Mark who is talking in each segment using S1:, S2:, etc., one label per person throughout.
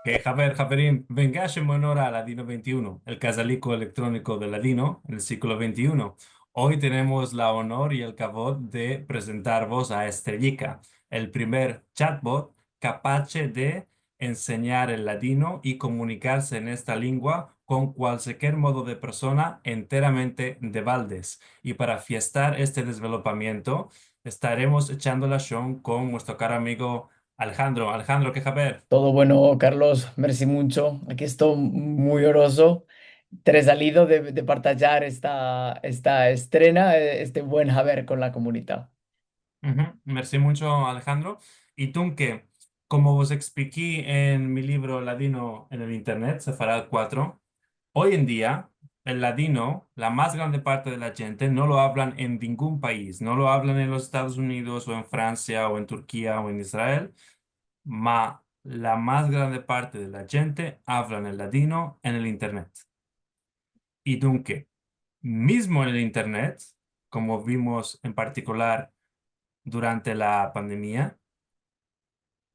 S1: Que Javerín, vengas en honor a Ladino 21, el casalico electrónico de Ladino en el siglo XXI. Hoy tenemos la honor y el favor de presentaros a Estrellica, el primer chatbot capaz de enseñar el ladino y comunicarse en esta lengua con cualquier modo de persona enteramente de baldes. Y para fiestar este desvelopamiento, estaremos echando la show con nuestro caro amigo Alejandro. Alejandro, ¿qué haber?
S2: Todo bueno, Carlos, merci mucho. Aquí estoy muy oroso. Tres salido de partallar esta estrena, este buen haber con la comunidad.
S1: Ujú. Merci mucho, Alejandro. Y tú que, como os expliqué en mi libro Ladino en el Internet, Sefarad 4, hoy en día el ladino, la más grande parte de la gente, no lo hablan en ningún país. No lo hablan en los Estados Unidos o en Francia o en Turquía o en Israel, la más grande parte de la gente hablan el ladino en el Internet. Y tú que, mismo en el Internet, como vimos en particular durante la pandemia,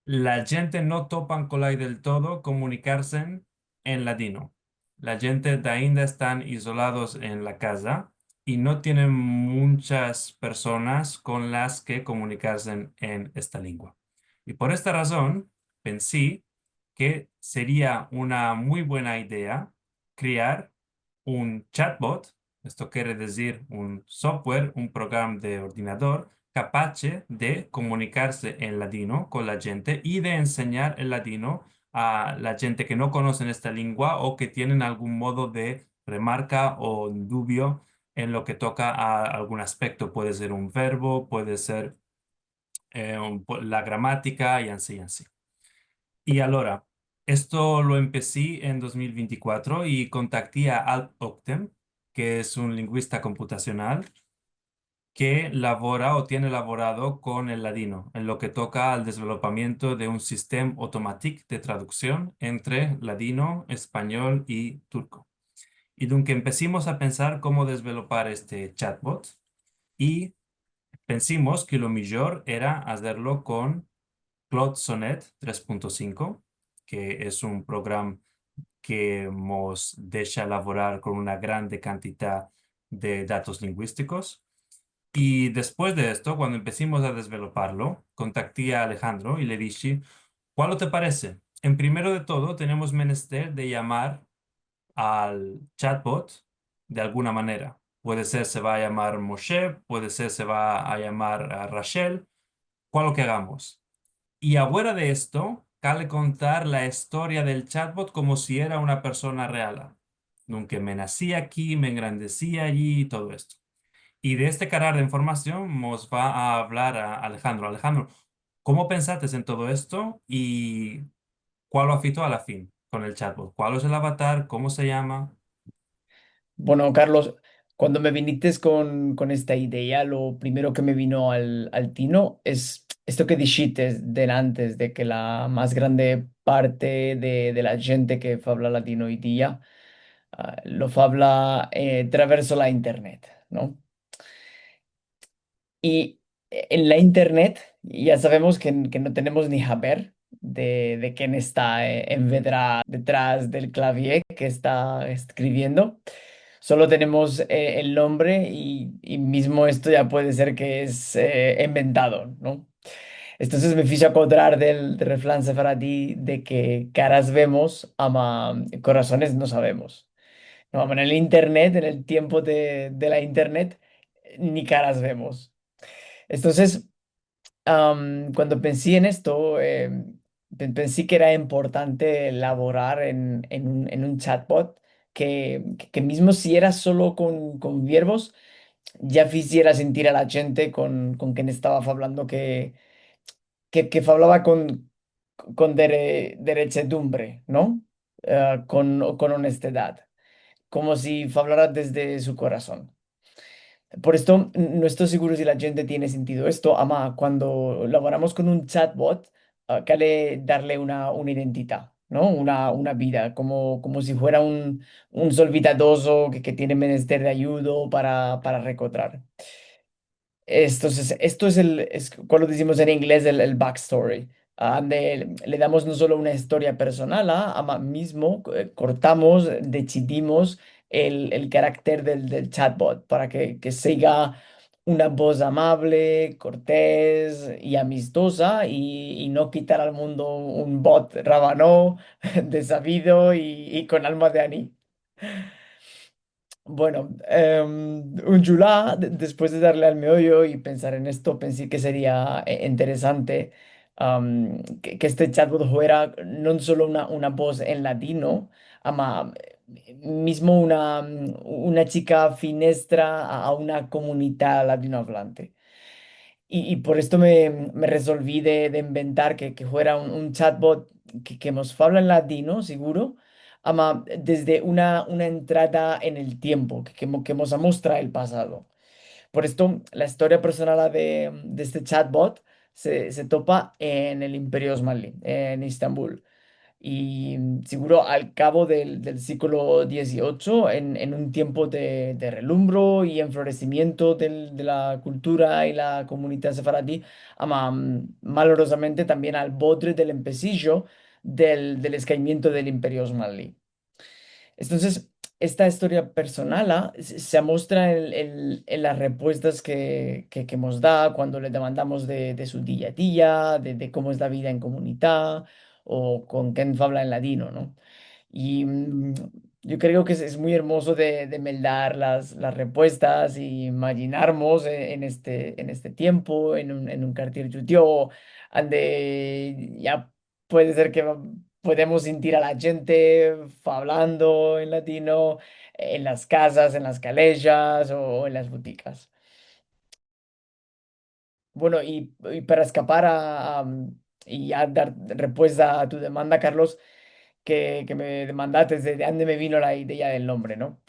S1: la gente no topan con la del todo comunicarse en ladino. La gente de ainda están isolados en la casa y no tienen muchas personas con las que comunicarse en esta lengua. Y por esta razón, pensé que sería una muy buena idea crear un chatbot, esto quiere decir un software, un programa de ordenador capaz de comunicarse en ladino con la gente y de enseñar el ladino a la gente que no conocen esta lengua o que tienen algún modo de remarca o dubio en lo que toca a algún aspecto. Puede ser un verbo, puede ser la gramática y así, así. Y ahora, esto lo empecé en 2024 y contacté a Alp Octem, que es un lingüista computacional que labora o tiene elaborado con el ladino en lo que toca al desarrollamiento de un sistema automático de traducción entre ladino, español y turco. Y dunque empecimos a pensar cómo desarrollar este chatbot y pensamos que lo mejor era hacerlo con Claude Sonnet 3.5, que es un programa que nos deja elaborar con una grande cantidad de datos lingüísticos. Y después de esto, cuando empecimos a desveloparlo, contacté a Alejandro y le dije, ¿cuál te parece? En primero de todo, tenemos menester de llamar al chatbot de alguna manera. Puede ser se va a llamar Moshe, puede ser se va a llamar Rachel, cual lo que hagamos. Y afuera de esto, cabe contar la historia del chatbot como si era una persona real. Nunca me nací aquí, me engrandecí allí y todo esto. Y de este canal de información nos va a hablar a Alejandro. Alejandro, ¿cómo pensaste en todo esto y cuál lo afectó a la fin con el chatbot? ¿Cuál es el avatar? ¿Cómo se llama?
S2: Bueno, Carlos, cuando me viniste con esta idea, lo primero que me vino al tino es esto que dijiste delante, de que la más grande parte de la gente que habla latino hoy día lo habla attraverso la internet, ¿no? Y en la internet ya sabemos que no tenemos ni saber de quién está en vedrá detrás del clavier que está escribiendo. Solo tenemos el nombre y mismo esto ya puede ser que es inventado, ¿no? Entonces me fijo a acordar del refrán sefaradí de que caras vemos, ama corazones no sabemos. No, en el internet, en el tiempo de la internet, ni caras vemos. Entonces, cuando pensé en esto, pensé que era importante elaborar en un chatbot que mismo si era solo con verbos, ya hiciera sentir a la gente con quien estaba hablando que hablaba con derechedumbre, ¿no? Con honestidad, como si hablara desde su corazón. Por esto, no estoy seguro si la gente tiene sentido esto, ama, cuando laboramos con un chatbot, cale darle una identidad, ¿no? Una vida, como si fuera un solvitadoso que tiene menester de ayuda para recontrar. Esto es cuando decimos en inglés el backstory. donde le damos no solo una historia personal, mismo cortamos, decidimos el carácter del chatbot para que siga una voz amable, cortés y amistosa y no quitar al mundo un bot rabanó, desabido y con alma de Annie. Bueno, un Yulá, después de darle al meollo y pensar en esto, pensé que sería interesante que este chatbot fuera no solo una voz en latino, ama mismo una chica finestra a una comunidad latinohablante. Y por esto me resolví de inventar que fuera un chatbot que nos habla en latino, seguro, desde una entrada en el tiempo, que nos muestra el pasado. Por esto, la historia personal de este chatbot se topa en el Imperio Osmanli, en Istambul. Y seguro al cabo del siglo XVIII, en un tiempo de relumbro y enflorecimiento de la cultura y la comunidad sefaradí, malorosamente también al borde del empecillo del escaimiento del Imperio Osmanli. Entonces, esta historia personal se muestra en las respuestas que nos da cuando le demandamos de su día a día, de cómo es la vida en comunidad o con quién habla en ladino, ¿no? Y yo creo que es muy hermoso de meldar las respuestas y imaginarnos en este tiempo, en un cartier judío, donde ya puede ser que podemos sentir a la gente hablando en latino en las casas, en las calles o en las boticas. Bueno, y para escapar y ya dar respuesta a tu demanda, Carlos, que me demandaste de dónde me vino la idea del nombre, ¿no?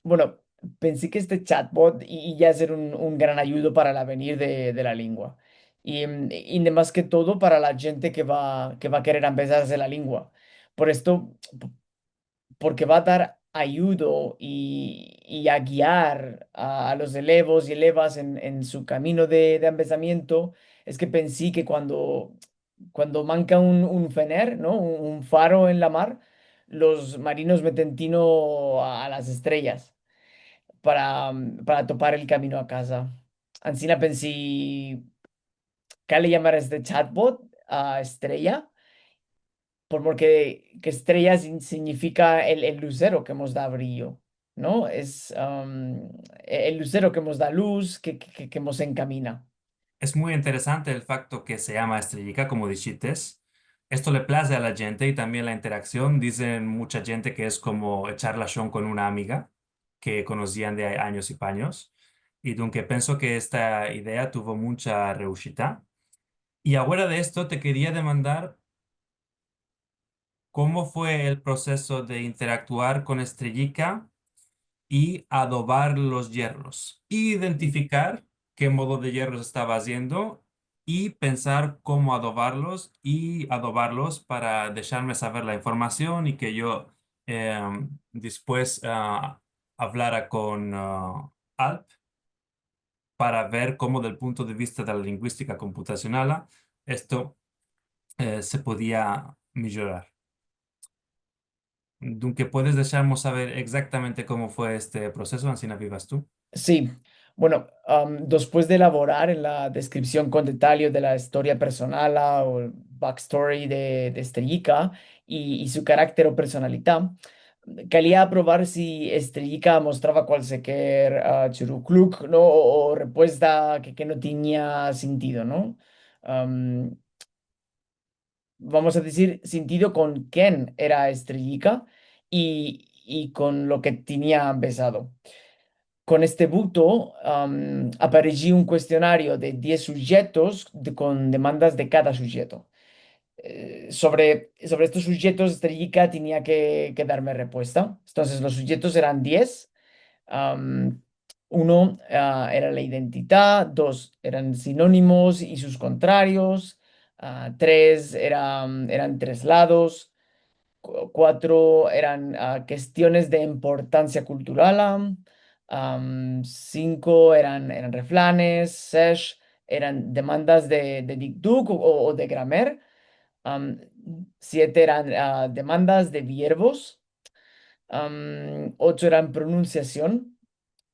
S2: Bueno, pensé que este chatbot iba a ser un gran ayudo para el avenir de la lengua. Y de más que todo para la gente que va a querer empezar a hacer la lengua. Por esto, porque va a dar ayuda y a guiar a los elevos y elevas en su camino de empezamiento, es que pensé que cuando manca un fener, ¿no? Un faro en la mar, los marinos meten tino a las estrellas para topar el camino a casa. Ancina pensé, ¿qué le llamar a este chatbot a estrella? Porque que estrella significa el lucero que nos da brillo, ¿no? Es el lucero que nos da luz, que nos encamina.
S1: Es muy interesante el facto que se llama estrellica, como dijiste. Esto le place a la gente y también la interacción. Dicen mucha gente que es como echar la chon con una amiga que conocían de años y paños. Y aunque pienso que esta idea tuvo mucha reushita. Y ahora de esto te quería demandar cómo fue el proceso de interactuar con Estrellica y adobar los hierros. Identificar qué modo de hierros estaba haciendo y pensar cómo adobarlos y adobarlos para dejarme saber la información y que yo después hablara con Alp para ver cómo del punto de vista de la lingüística computacional esto se podía mejorar. Dunque, ¿puedes dejarnos saber exactamente cómo fue este proceso? Así vivas tú.
S2: Sí, bueno, después de elaborar en la descripción con detalle de la historia personal o el backstory de Estrellica y su carácter o personalidad, quería probar si Estrellica mostraba cualquier churucluc, ¿no? O respuesta que no tenía sentido, ¿no? Am, Vamos a decir, sentido con quién era Estrellica y con lo que tenía empezado. Con este buto apareció un cuestionario de 10 sujetos con demandas de cada sujeto. Sobre estos sujetos, Estrellica tenía que darme respuesta. Entonces, los sujetos eran 10. Am, Uno era la identidad, dos eran sinónimos y sus contrarios, tres eran tres lados, cuatro eran cuestiones de importancia cultural, cinco eran refranes, seis eran demandas de dictú o de grammar. Am, 7 eran demandas de verbos. 8 eran pronunciación.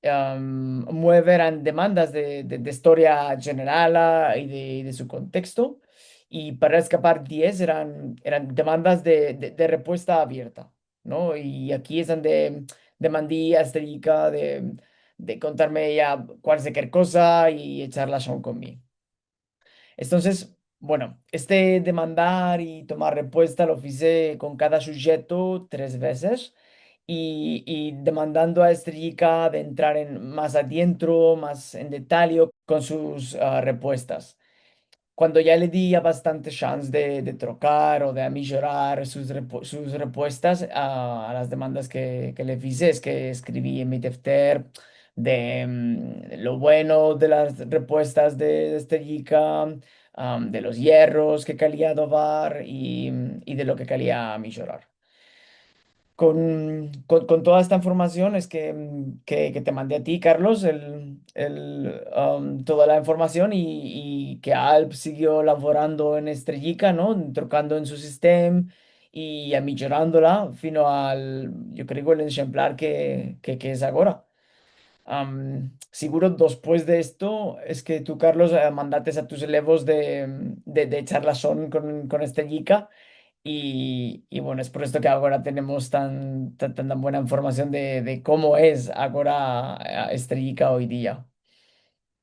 S2: 9 eran demandas de historia general y de su contexto. Y para escapar 10 eran demandas de respuesta abierta, ¿no? Y aquí es donde demandé a Esterica de contarme ya cualquier cosa y echarla son conmigo. Entonces, bueno, este demandar y tomar respuesta lo hice con cada sujeto 3 veces y demandando a Estrellica de entrar más adentro, más en detalle con sus respuestas. Cuando ya le di ya bastante chance de trocar o de mejorar sus respuestas a las demandas que le hice, es que escribí en mi Tefter de lo bueno de las respuestas de Estrellica, de los hierros que quería adobar y de lo que quería mejorar. Con toda esta información es que te mandé a ti, Carlos, toda la información y que Alp siguió laborando en Estrellica, ¿no? Trocando en su sistema y mejorándola fino al, yo creo, el ejemplar que es ahora. Seguro después de esto es que tú, Carlos, mandates a tus elevos de charlasón con Estrellica y bueno, es por esto que ahora tenemos tan buena información de cómo es ahora Estrellica hoy día.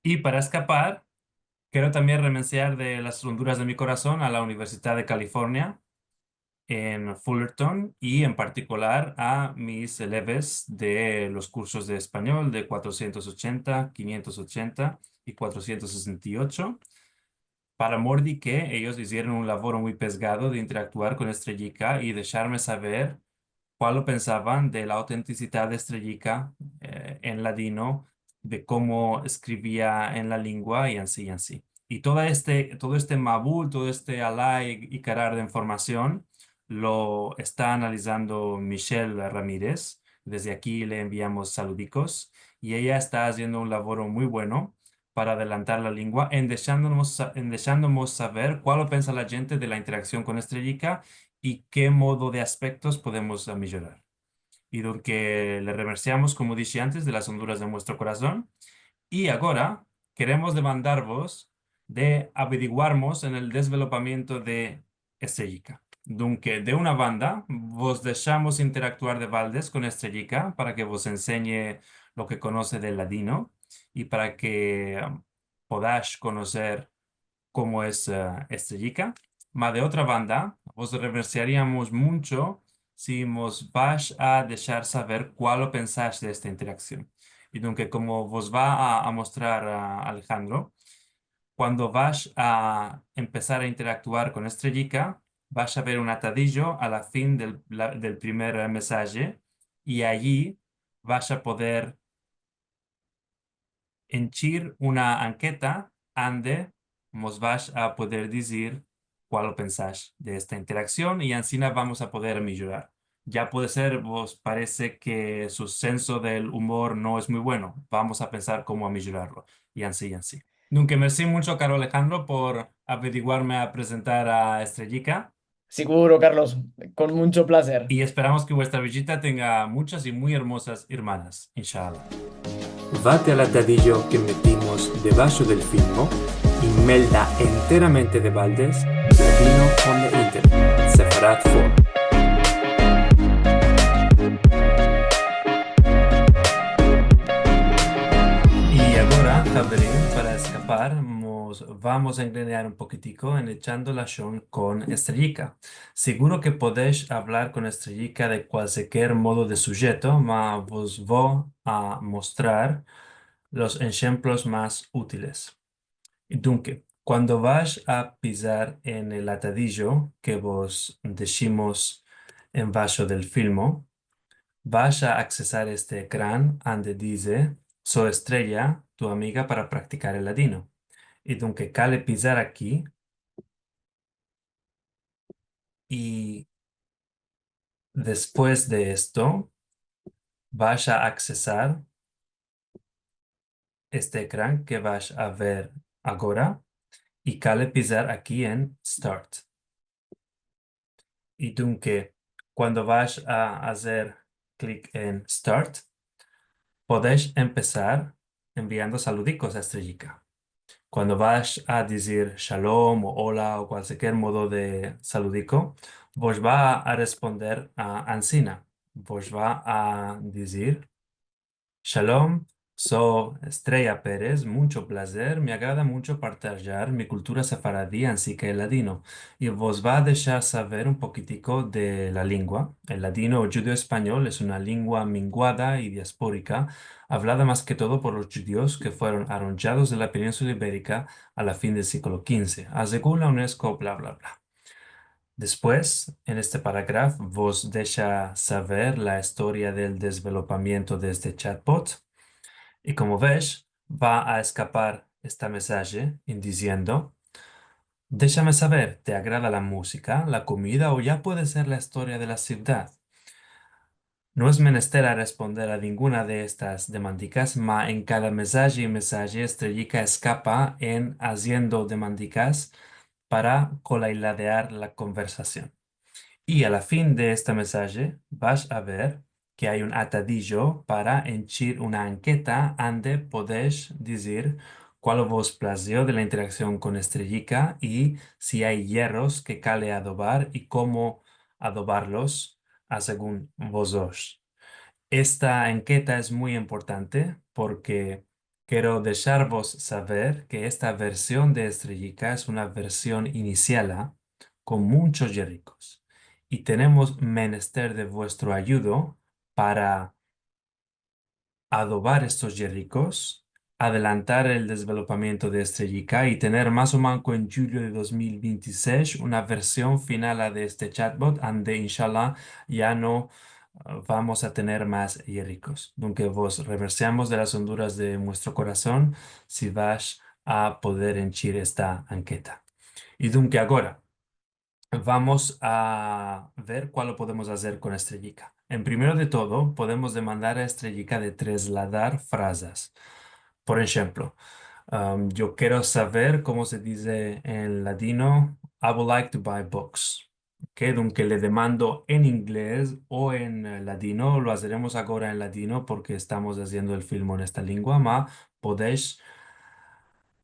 S1: Y para escapar, quiero también renunciar de las Honduras de mi corazón a la Universidad de California en Fullerton y en particular a mis eleves de los cursos de español de 480, 580 y 468. Para Mordi que ellos hicieron un labor muy pesado de interactuar con Estrellica y dejarme saber cuál lo pensaban de la autenticidad de Estrellica en ladino, de cómo escribía en la lengua y así y así. Y todo este mabul, todo este alay y carar de información lo está analizando Michelle Ramírez. Desde aquí le enviamos saludicos y ella está haciendo un labor muy bueno para adelantar la lengua en dejándonos saber cuál lo piensa la gente de la interacción con Estrellica y qué modo de aspectos podemos mejorar. Y que le remerciamos, como dije antes, de las honduras de nuestro corazón. Y ahora queremos demandarvos de averiguarmos en el desvelopamiento de Estrellica. Dunque, de una banda, vos dejamos interactuar de baldes con Estrellica para que vos enseñe lo que conoce del ladino y para que podáis conocer cómo es Estrellica. Ma de otra banda, os remerciaríamos mucho si nos vais a dejar saber cuál lo pensáis de esta interacción. Y que como vos va a mostrar Alejandro, cuando vas a empezar a interactuar con Estrellica, vas a ver un atadillo a la fin del primer mensaje y allí vas a poder henchir una anqueta ande nos vas a poder decir cuál pensás de esta interacción y así vamos a poder mejorar. Ya puede ser, vos parece que su senso del humor no es muy bueno. Vamos a pensar cómo mejorarlo y así y así. Nunca merci mucho, caro Alejandro, por averiguarme a presentar a Estrellica
S2: Seguro, Carlos, con mucho placer.
S1: y esperamos que vuestra visita tenga muchas y muy hermosas hermanas, inshallah. Vate al atadillo que metimos debajo del filmo y melda enteramente de baldes Latino on the Internet, Separat for. Y ahora, Javelin, para escapar, vamos a engrenar un poquitico en echando la shon con Estrellica. Seguro que podéis hablar con Estrellica de cualquier modo de sujeto, ma vos voy a mostrar los ejemplos más útiles. Dunque, cuando vas a pisar en el atadillo que vos decimos en vaso del filmo, vas a accesar este ecrán donde dice Soy Estrella, tu amiga para practicar el ladino. Y dunque, cale pisar aquí y después de esto vas a accesar este ecrán que vas a ver ahora y cale pisar aquí en Start. Y tú que cuando vas a hacer clic en Start, podés empezar enviando saludicos a Estrellica. Cuando vas a decir shalom o hola o cualquier modo de saludico, vos va a responder a Ancina. Vos va a decir Shalom, soy Estrella Pérez, mucho placer, me agrada mucho partillar mi cultura sefaradí, así que el ladino. Y vos va a dejar saber un poquitico de la lengua. El ladino o judeo-español es una lengua minguada y diaspórica, hablada más que todo por los judíos que fueron arrollados de la península ibérica a la fin del siglo XV, a según la UNESCO, bla, bla, bla. Después, en este parágrafo, vos deja saber la historia del desarrollamiento de este chatbot. Y como ves, va a escapar este mensaje en diciendo, déjame saber, ¿te agrada la música, la comida o ya puede ser la historia de la ciudad? No es menester a responder a ninguna de estas demandicas, ma en cada mensaje y mensaje Estrellica escapa en haciendo demandicas para colailadear la conversación. Y a la fin de este mensaje vas a ver que hay un atadillo para henchir una anqueta donde podéis decir cuál vos plació de la interacción con Estrellica y si hay hierros que cale adobar y cómo adobarlos a según vosotros. Esta enqueta es muy importante porque quiero dejaros saber que esta versión de Estrellica es una versión inicial con muchos hierricos y tenemos menester de vuestro ayudo para adobar estos hierricos, adelantar el desarrollamiento de Estrellica y tener más o menos en julio de 2026 una versión final de este chatbot donde inshallah ya no vamos a tener más hierricos. Aunque vos reversamos de las honduras de vuestro corazón si vas a poder henchir esta anqueta. Y dunque ahora vamos a ver cuál lo podemos hacer con Estrellica. En primero de todo, podemos demandar a Estrellica de trasladar frases. Por ejemplo, yo quiero saber cómo se dice en latino, I would like to buy books. Que aunque le demando en inglés o en latino, lo haremos ahora en latino porque estamos haciendo el film en esta lengua, ma podéis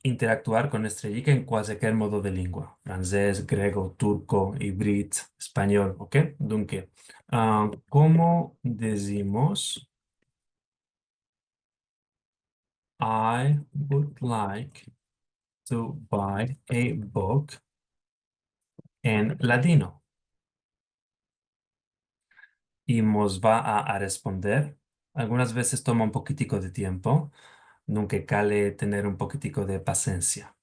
S1: interactuar con Estrellica en cualquier modo de lengua, francés, griego, turco, híbrido, español, ¿ok? Dunque, ¿cómo decimos I would like to buy a book en latino? Y nos va a responder. Algunas veces toma un poquitico de tiempo, nunca cale tener un poquitico de paciencia.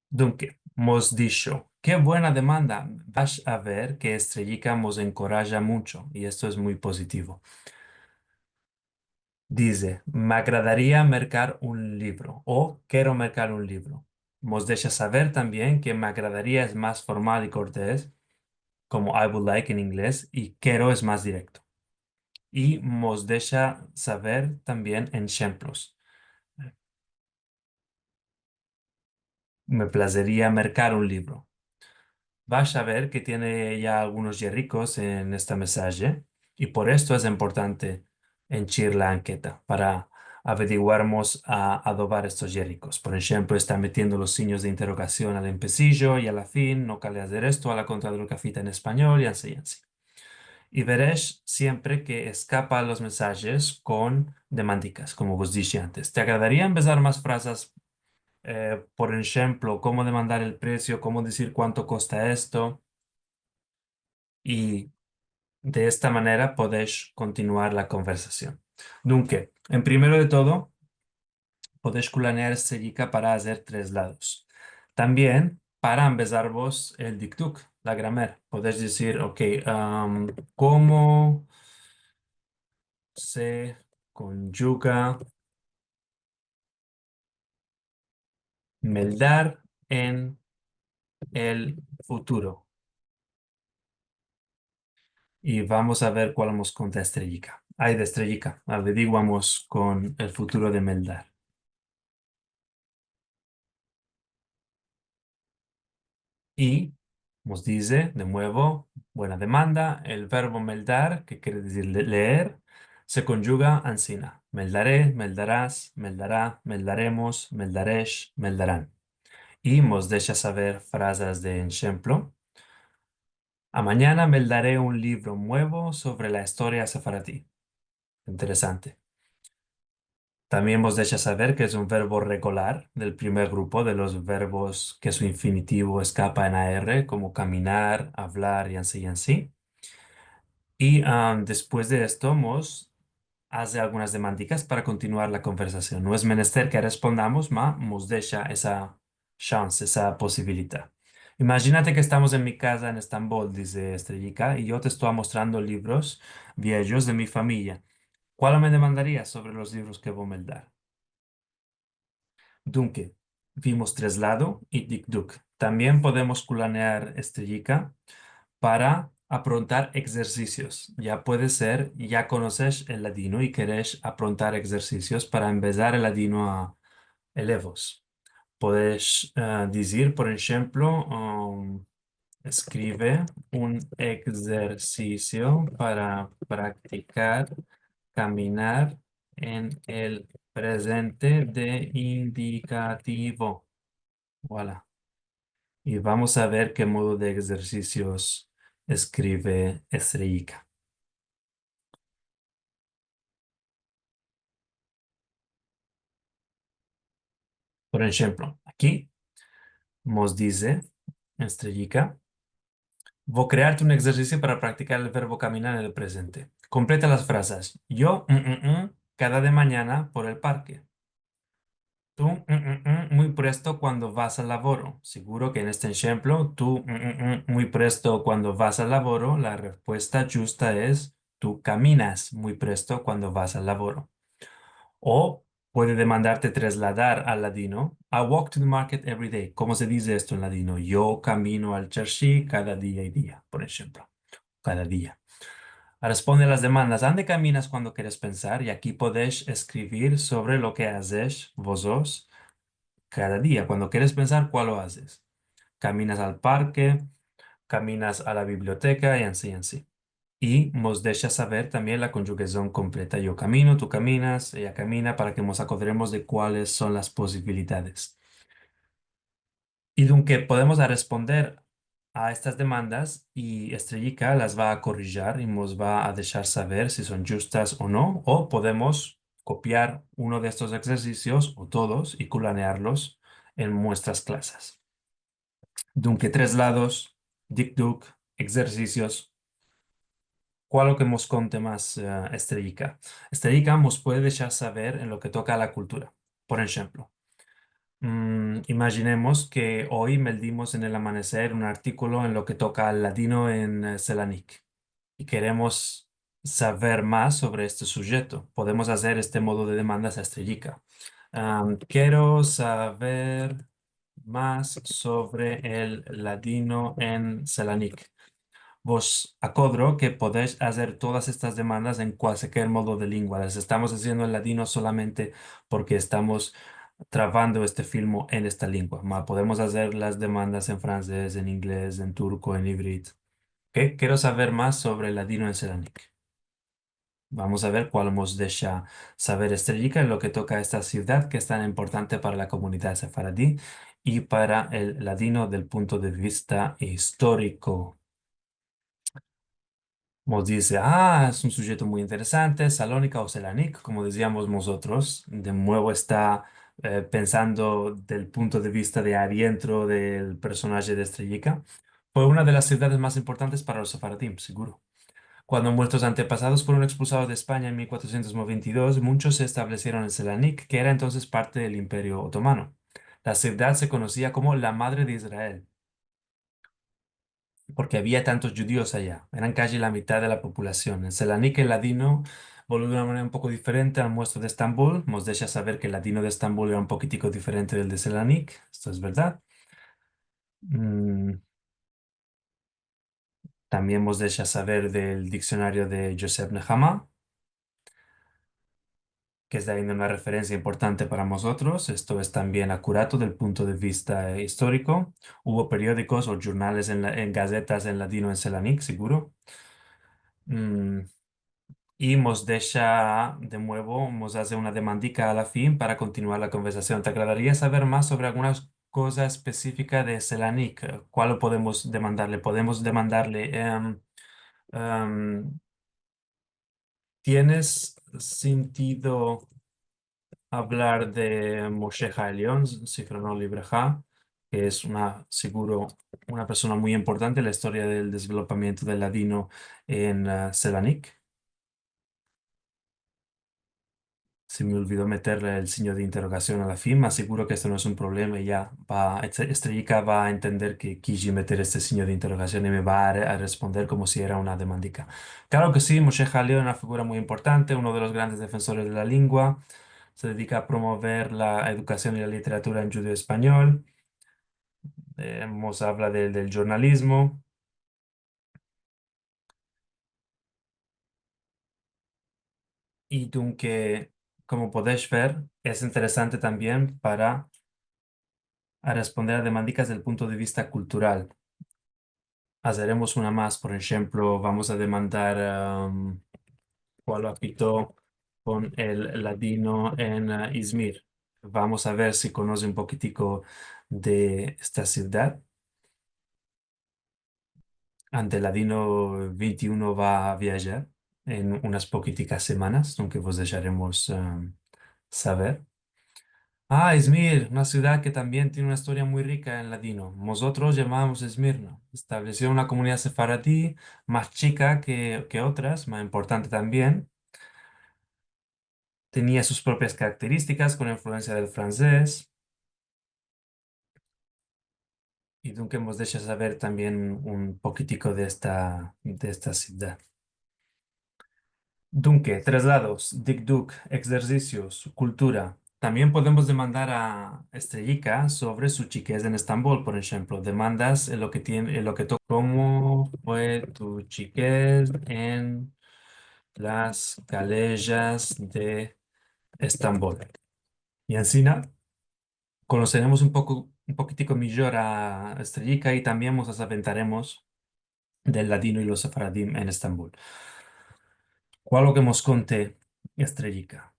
S1: Dunque, hemos dicho, qué buena demanda. Vas a ver que Estrellica nos encoraja mucho y esto es muy positivo. Dice, me agradaría mercar un libro o quiero mercar un libro. Nos deja saber también que me agradaría es más formal y cortés, como I would like en inglés, y quiero es más directo. Y nos deja saber también en ejemplos. Me placería mercar un libro. Vas a ver que tiene ya algunos hierricos en este mensaje y por esto es importante henchir la anqueta para averiguarmos a adobar estos hierricos. Por ejemplo, está metiendo los signos de interrogación al empecillo y a la fin, no cale hacer esto a la contra de lo que fita en español y así, así. Y veréis siempre que escapa los mensajes con demandicas, como vos dije antes. ¿Te agradaría empezar más frases? Por ejemplo, cómo demandar el precio, cómo decir cuánto cuesta esto y de esta manera podéis continuar la conversación. Dunque, en primero de todo, podéis culanear Estrellica para hacer tres lados. También para empezar vos el dictuk, la grammar. Podéis decir, ok, ¿cómo se conjuga meldar en el futuro? Y vamos a ver cuál nos conta Estrellica. Ay, de Estrellica, averiguamos con el futuro de Meldar. Y nos dice, de nuevo, buena demanda, el verbo meldar, que quiere decir leer, se conjuga ansina. Meldaré, meldarás, meldará, meldaremos, meldaresh, meldarán. Y nos deja saber frases de ejemplo. A mañana meldaré un libro nuevo sobre la historia sefaratí. Interesante. También nos deja saber que es un verbo regular del primer grupo de los verbos que su infinitivo escapa en AR, como caminar, hablar y así y así. Y después de esto, Mos hace algunas demandicas para continuar la conversación. No es menester que respondamos, ma nos deja esa chance, esa posibilidad. Imagínate que estamos en mi casa en Estambul, dice Estrellica, y yo te estoy mostrando libros viejos de mi familia. ¿Cuál me demandarías sobre los libros que voy a dar? Dunque, vimos traslado y dicduc. También podemos culanear Estrellica para aprontar ejercicios. Ya puede ser, ya conoces el ladino y querés aprontar ejercicios para empezar el ladino a elevos. Puedes decir, por ejemplo, escribe un ejercicio para practicar caminar en el presente de indicativo. Voilà. Y vamos a ver qué modo de ejercicios escribe Estrellica. Por ejemplo, aquí nos dice Estrellica, voy a crearte un ejercicio para practicar el verbo caminar en el presente. Completa las frases. Yo, cada de mañana por el parque. Tú, muy presto cuando vas al lavoro. Seguro que en este ejemplo, tú, muy presto cuando vas al lavoro, la respuesta justa es, tú caminas muy presto cuando vas al lavoro. O puede demandarte trasladar al ladino. I walk to the market every day. ¿Cómo se dice esto en ladino? Yo camino al charshi cada día y día, por ejemplo. Cada día. Responde a las demandas. ¿Dónde caminas cuando quieres pensar? Y aquí podéis escribir sobre lo que haces vosotros cada día. Cuando quieres pensar, ¿cuál lo haces? Caminas al parque, caminas a la biblioteca y así, así. Y nos deja saber también la conjugación completa. Yo camino, tú caminas, ella camina, para que nos acordemos de cuáles son las posibilidades. Y aunque podemos a responder a estas demandas y Estrellica las va a corregir y nos va a dejar saber si son justas o no, o podemos copiar uno de estos ejercicios o todos y culanearlos en nuestras clases. Dunque, tres lados, dicduc, ejercicios. ¿Cuál lo que nos conte más Estrellica? Estrellica nos puede dejar saber en lo que toca a la cultura. Por ejemplo, imaginemos que hoy meldimos en el amanecer un artículo en lo que toca al ladino en Selanik y queremos saber más sobre este sujeto. Podemos hacer este modo de demandas a Estrellica. Quiero saber más sobre el ladino en Selanik. Vos acodro que podéis hacer todas estas demandas en cualquier modo de lengua. Las estamos haciendo en ladino solamente porque estamos trabando este filmo en esta lengua. Podemos hacer las demandas en francés, en inglés, en turco, en híbrido. ¿Ok? Quiero saber más sobre el ladino en Selanik. Vamos a ver cuál nos deja saber Estrellica en lo que toca a esta ciudad que es tan importante para la comunidad sefaradí y para el ladino del punto de vista histórico. Nos dice, es un sujeto muy interesante, Salónica o Selanik, como decíamos nosotros. De nuevo está pensando del punto de vista de adentro del personaje de Estrellica. Fue una de las ciudades más importantes para los sefaradim, seguro. Cuando nuestros antepasados fueron expulsados de España en 1492, muchos se establecieron en Selanik, que era entonces parte del Imperio Otomano. La ciudad se conocía como la Madre de Israel porque había tantos judíos allá. Eran casi la mitad de la población. En Selanik el ladino volvió de una manera un poco diferente al nuestro de Estambul. Nos deja saber que el ladino de Estambul era un poquitico diferente del de Selanik. Esto es verdad. Mm, También nos deja saber del diccionario de Joseph Nehama. que está viendo una referencia importante para nosotros. Esto es también acurado del punto de vista histórico. Hubo periódicos o jornales en gazetas en ladino en Selanik, seguro. Mm, y nos deja de nuevo, nos hace una demandica a la fin para continuar la conversación. ¿Te agradaría saber más sobre algunas cosas específicas de Selanik? ¿Cuál lo podemos demandarle? Podemos demandarle, em, ¿tienes sentido hablar de Moshe León, Zichrono Livreja, que es seguro una persona muy importante en la historia del desarrollamiento del ladino en Selanik? Se me olvidó meterle el signo de interrogación a la fin, más seguro que esto no es un problema y ya va, Estrellica va a entender que quise meter este signo de interrogación y me va a responder como si era una demandica. Claro que sí, Moshe León es una figura muy importante, uno de los grandes defensores de la lengua, se dedica a promover la educación y la literatura en judío español. Nos habla del jornalismo y que, como podéis ver, es interesante también para a responder a demandicas desde el punto de vista cultural. Haremos una más, por ejemplo, vamos a demandar cuál lo apitó con el ladino en Izmir. Vamos a ver si conoce un poquitico de esta ciudad. Ante Ladino 21 va a viajar en unas poquiticas semanas, aunque vos dejaremos saber. Ah, Izmir, una ciudad que también tiene una historia muy rica en ladino. Nosotros llamamos Esmirna. Estableció una comunidad sefaradí más chica que otras, más importante también. Tenía sus propias características con influencia del francés. Y que nos deja saber también un poquitico de esta ciudad. Dunque, traslados, duk, ejercicios, cultura. También podemos demandar a Estrellica sobre su chiquez en Estambul, por ejemplo. Demandas en lo que tiene, en lo que toca. ¿Cómo fue tu chiquez en las calles de Estambul? Y encima conoceremos un poquitico mejor a Estrellica y también nos aventaremos del ladino y los sefaradim en Estambul. ¿Cuál lo que nos conté, Estrellica?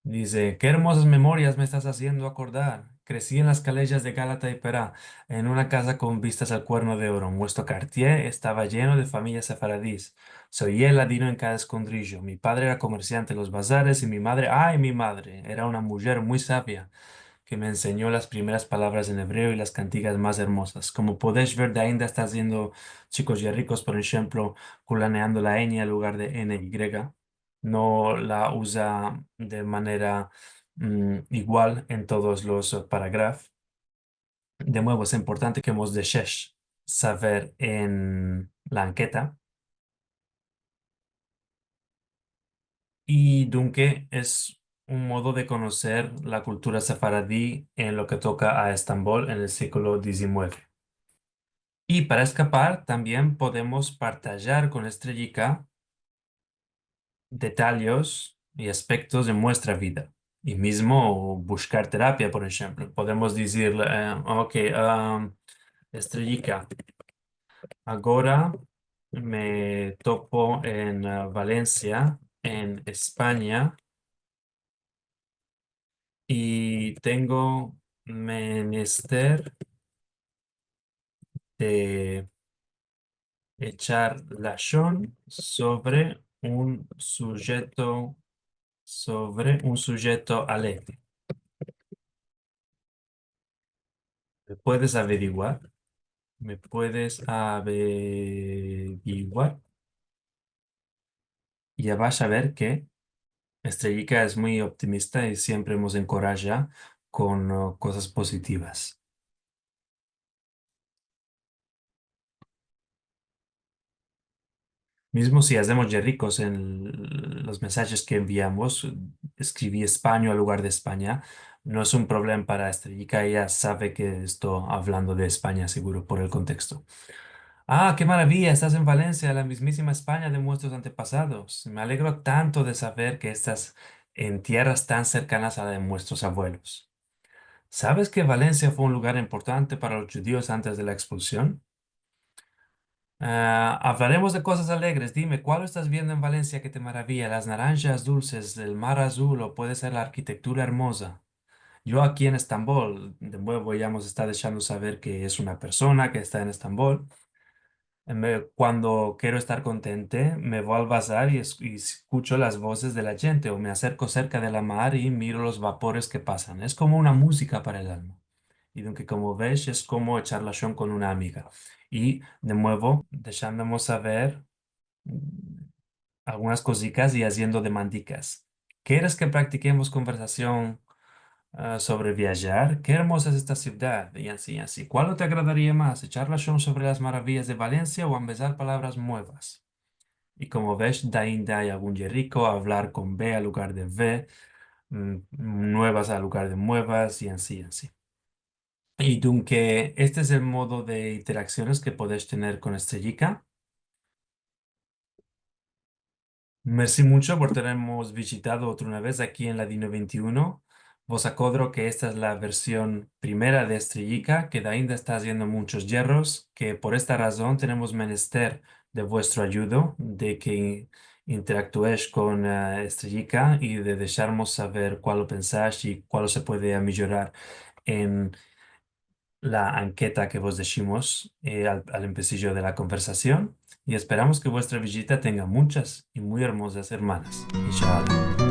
S1: Dice, qué hermosas memorias me estás haciendo acordar. Crecí en las calles de Gálata y Perá, en una casa con vistas al Cuerno de Oro. Nuestro quartier estaba lleno de familias sefaradís. Soy el ladino en cada escondrillo. Mi padre era comerciante en los bazares y mi madre, ay, mi madre, era una mujer muy sabia que me enseñó las primeras palabras en hebreo y las cantigas más hermosas. Como podéis ver, de ainda está haciendo chicos y ricos, por ejemplo, culaneando la ñ en lugar de NY. No la usa de manera igual en todos los parágrafos. De nuevo, es importante que hemos de saber en la anqueta. Y Dunque es un modo de conocer la cultura sefaradí en lo que toca a Estambul en el siglo XIX. Y para escapar, también podemos partillar con Estrellica detalles y aspectos de nuestra vida. Y mismo buscar terapia, por ejemplo. Podemos decirle, ok, Estrellica, ahora me topo en Valencia, en España, y tengo menester de echar lachón sobre un sujeto alegre. ¿Me puedes averiguar? ¿Me puedes averiguar? Y ya vas a ver que Estrellica es muy optimista y siempre nos encoraja con cosas positivas. Mismo si hacemos ya ricos en los mensajes que enviamos, escribí España en lugar de España, no es un problema para Estrellica, ella sabe que estoy hablando de España seguro por el contexto. Ah, qué maravilla, estás en Valencia, la mismísima España de nuestros antepasados. Me alegro tanto de saber que estás en tierras tan cercanas a la de nuestros abuelos. ¿Sabes que Valencia fue un lugar importante para los judíos antes de la expulsión? Hablaremos de cosas alegres. Dime, ¿cuál estás viendo en Valencia que te maravilla? ¿Las naranjas dulces, el mar azul o puede ser la arquitectura hermosa? Yo aquí en Estambul, de nuevo ya hemos estado dejando saber que es una persona que está en Estambul. Cuando quiero estar contente, me voy al bazar y escucho las voces de la gente o me acerco cerca de la mar y miro los vapores que pasan. Es como una música para el alma. Y aunque como ves, es como echar la con una amiga. Y de nuevo, dejándonos saber algunas cositas y haciendo demandicas. ¿Quieres que practiquemos conversación sobre viajar? Qué hermosa es esta ciudad, y así, así. ¿Cuál te agradaría más? ¿Echar la sobre las maravillas de Valencia o empezar palabras nuevas? Y como ves, da ainda hay algún yerrico, hablar con B al lugar de V, nuevas al lugar de nuevas, y así, así. Y tú que este es el modo de interacciones que puedes tener con Estrellica. Merci mucho por tenernos visitado otra una vez aquí en la Dino 21. Vos acodro que esta es la versión primera de Estrellica, que de ainda está haciendo muchos hierros, que por esta razón tenemos menester de vuestro ayudo, de que interactuéis con Estrellica y de dejarnos saber cuál lo pensáis y cuál se puede mejorar en la anqueta que vos decimos al empecillo de la conversación y esperamos que vuestra visita tenga muchas y muy hermosas hermanas. Inshallah.